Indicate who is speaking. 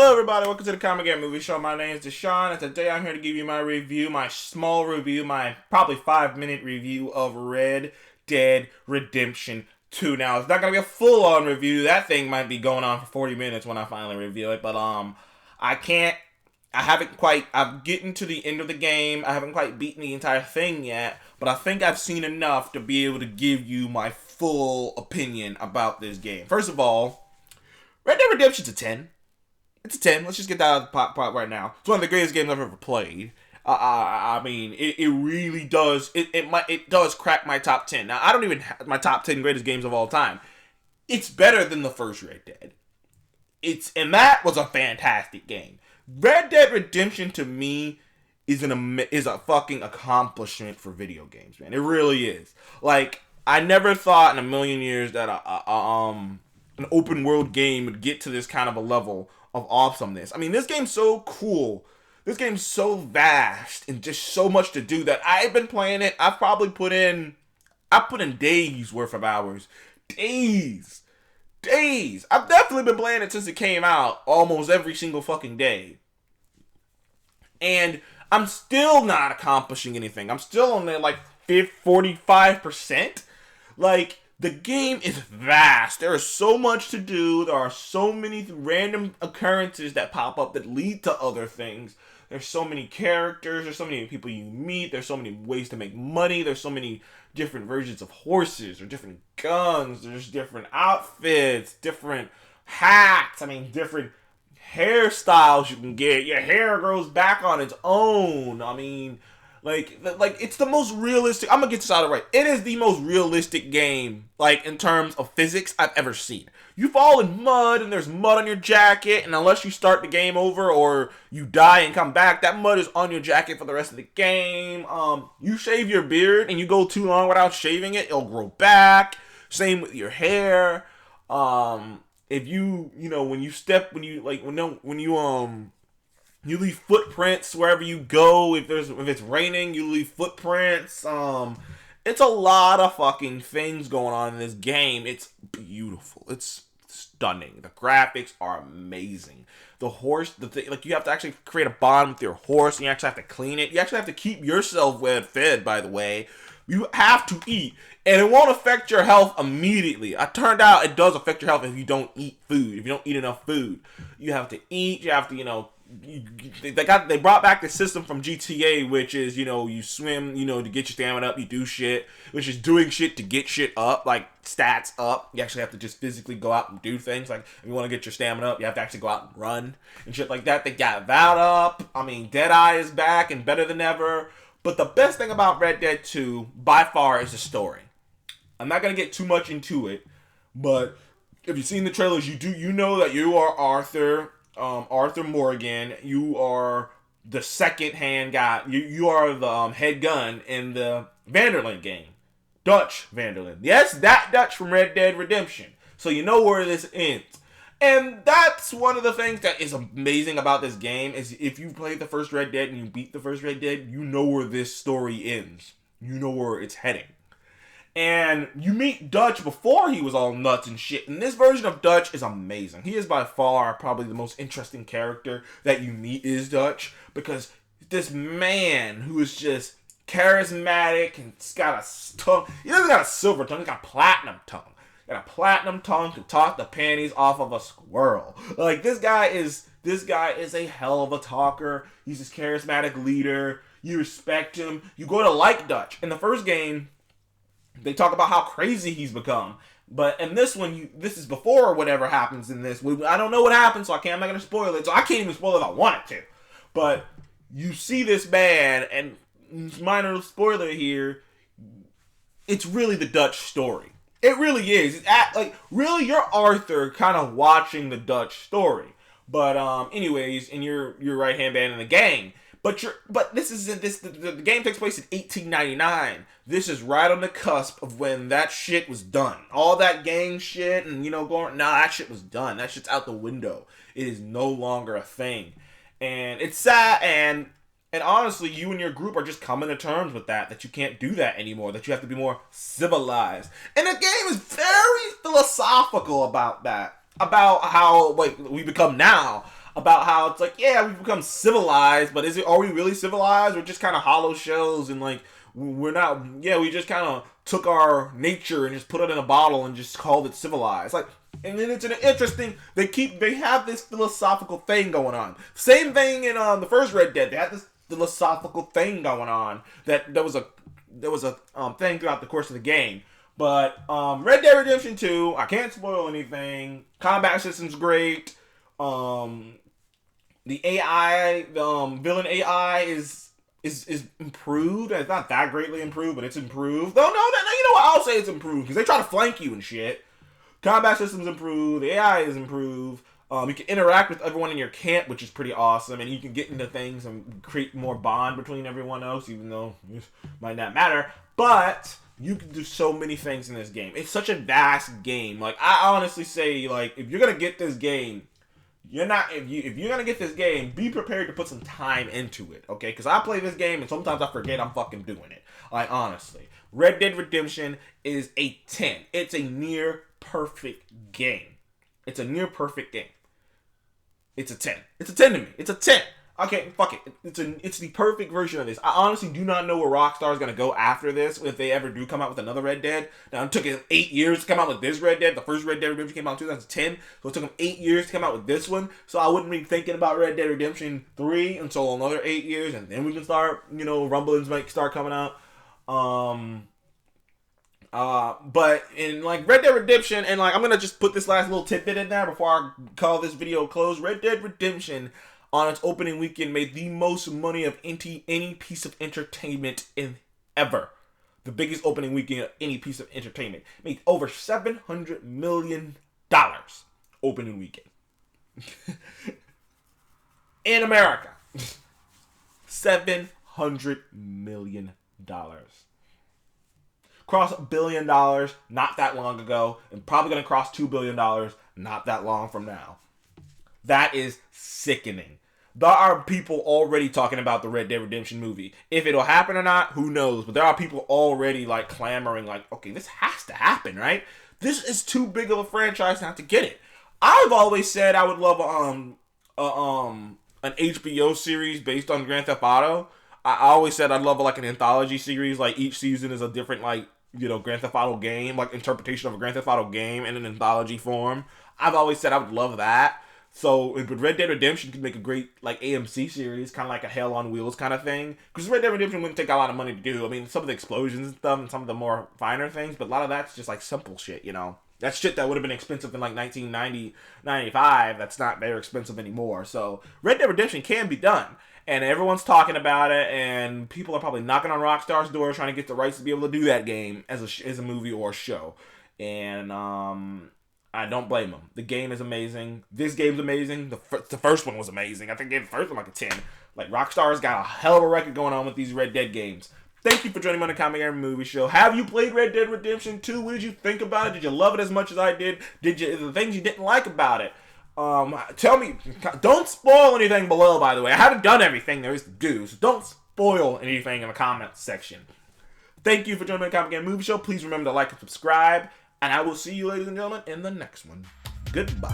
Speaker 1: Hello everybody, welcome to the Comic Game Movie Show. My name is Deshaun, and today I'm here to give you my review, my small review, my probably 5-minute review of Red Dead Redemption 2. Now, it's not going to be a full-on review. That thing might be going on for 40 minutes when I finally review it, but I'm getting to the end of the game. I haven't quite beaten the entire thing yet, but I think I've seen enough to be able to give you my full opinion about this game. First of all, Red Dead Redemption's a 10. It's a 10. Let's just get that out of the pot right now. It's one of the greatest games I've ever played. I mean, it really does. It does crack my top 10. Now, I don't even have my top 10 greatest games of all time. It's better than the first Red Dead. And that was a fantastic game. Red Dead Redemption to me is a fucking accomplishment for video games, man. It really is. Like, I never thought in a million years that an open world game would get to this kind of a level of awesomeness. I mean, this game's so cool. This game's so vast and just so much to do that I've been playing it. I put in days worth of hours. Days. I've definitely been playing it since it came out almost every single fucking day. And I'm still not accomplishing anything. I'm still on there like 45%. Like, the game is vast. There is so much to do. There are so many random occurrences that pop up that lead to other things. There's so many characters. There's so many people you meet. There's so many ways to make money. There's so many different versions of horses or different guns. There's different outfits, different hats. I mean, different hairstyles you can get. Your hair grows back on its own. I mean, like it's the most realistic. I'm gonna get this out of right. It is the most realistic game, like in terms of physics, I've ever seen. You fall in mud and there's mud on your jacket, and unless you start the game over or you die and come back, that mud is on your jacket for the rest of the game. You shave your beard and you go too long without shaving it, it'll grow back. Same with your hair. If you you leave footprints wherever you go. If it's raining, you leave footprints. It's a lot of fucking things going on in this game. It's beautiful. It's stunning. The graphics are amazing. The horse, you have to actually create a bond with your horse, and you actually have to clean it. You actually have to keep yourself well fed, by the way. You have to eat, and it won't affect your health immediately. It turned out it does affect your health if you don't eat food. If you don't eat enough food, you have to eat. You have to, they brought back the system from GTA, which is, you swim, to get your stamina up, you do shit, which is doing shit to get shit up, like stats up. You actually have to just physically go out and do things. Like, if you want to get your stamina up, you have to actually go out and run and shit like that. They got that up. I mean, Deadeye is back and better than ever. But the best thing about Red Dead 2, by far, is the story. I'm not going to get too much into it, but if you've seen the trailers, you know that you are Arthur Morgan. You are the second-hand guy. You are the head gun in the Van der Linde game. Dutch Van der Linde. Yes, that Dutch from Red Dead Redemption. So you know where this ends. And that's one of the things that is amazing about this game, is if you played the first Red Dead and you beat the first Red Dead, you know where this story ends. You know where it's heading. And you meet Dutch before he was all nuts and shit. And this version of Dutch is amazing. He is by far probably the most interesting character that you meet is Dutch. Because this man who is just charismatic and he's got a tongue. He doesn't got a silver tongue, he's got a platinum tongue. Got a platinum tongue to talk the panties off of a squirrel. Like, this guy is a hell of a talker. He's this charismatic leader. You respect him. You go to like Dutch. In the first game, they talk about how crazy he's become. But in this one, this is before whatever happens in this. I don't know what happens, so I'm not going to spoil it. So I can't even spoil it if I wanted to. But you see this man, and minor spoiler here, it's really the Dutch story. It really is. Really, you're Arthur kind of watching the Dutch story. But anyways, and you're right-hand man in the gang. But the game takes place in 1899. This is right on the cusp of when that shit was done. All that gang shit and that shit was done. That shit's out the window. It is no longer a thing. And it's sad, and honestly, you and your group are just coming to terms with that you can't do that anymore, that you have to be more civilized. And the game is very philosophical about that, about how we become now. about how it's like, yeah, we've become civilized, but are we really civilized? We're just kind of hollow shells, and like we're not. Yeah, we just kind of took our nature and just put it in a bottle and just called it civilized. Like, and then it's an interesting. They have this philosophical thing going on. Same thing in the first Red Dead. They had this philosophical thing going on that there was a thing throughout the course of the game. But Red Dead Redemption 2, I can't spoil anything. Combat system's great. The AI, the villain AI is improved. It's not that greatly improved, but it's improved. No, you know what? I'll say it's improved because they try to flank you and shit. Combat system's improved. The AI is improved. You can interact with everyone in your camp, which is pretty awesome, and you can get into things and create more bond between everyone else, even though it might not matter. But you can do so many things in this game. It's such a vast game. Like, I honestly say, like, if you're gonna get this game, if you're gonna get this game, be prepared to put some time into it, okay? Because I play this game and sometimes I forget I'm fucking doing it. Like, honestly, Red Dead Redemption is a 10. It's a near perfect game. It's a near perfect game. It's a 10. It's a 10 to me. It's a 10. Okay, fuck it. It's the perfect version of this. I honestly do not know where Rockstar is going to go after this, if they ever do come out with another Red Dead. Now, it took them 8 years to come out with this Red Dead. The first Red Dead Redemption came out in 2010, so it took them 8 years to come out with this one. So I wouldn't be thinking about Red Dead Redemption 3 until another 8 years, and then we can start, rumblings might start coming out. But in like Red Dead Redemption, and like I'm gonna just put this last little tidbit in there before I call this video closed. Red Dead Redemption on its opening weekend made the most money of any piece of entertainment in ever. The biggest opening weekend of any piece of entertainment. Made over $700 million opening weekend. In America. $700 million. Crossed $1 billion not that long ago, and probably going to cross $2 billion not that long from now. That is sickening. There are people already talking about the Red Dead Redemption movie. If it'll happen or not, who knows? But there are people already like clamoring, like, okay, this has to happen, right? This is too big of a franchise not to get it. I've always said I would love an HBO series based on Grand Theft Auto. I always said I'd love like an anthology series, like each season is a different Grand Theft Auto game, like interpretation of a Grand Theft Auto game in an anthology form. I've always said I would love that. So, but Red Dead Redemption could make a great, like, AMC series, kind of like a Hell on Wheels kind of thing. Because Red Dead Redemption wouldn't take a lot of money to do. I mean, some of the explosions and stuff and some of the more finer things, but a lot of that's just, like, simple shit, That's shit that would have been expensive in, like, 1990, 95. That's not very expensive anymore. So, Red Dead Redemption can be done. And everyone's talking about it, and people are probably knocking on Rockstar's door trying to get the rights to be able to do that game as a movie or a show. And, I don't blame them. The game is amazing. This game's amazing. The first one was amazing. I think they gave the first one like a 10. Like, Rockstar's got a hell of a record going on with these Red Dead games. Thank you for joining me on the Comic Game Movie Show. Have you played Red Dead Redemption 2? What did you think about it? Did you love it as much as I did? The things you didn't like about it? Tell me. Don't spoil anything below, by the way. I haven't done everything there is to do, so don't spoil anything in the comments section. Thank you for joining me on the Comic Game Movie Show. Please remember to like and subscribe. And I will see you, ladies and gentlemen, in the next one. Goodbye.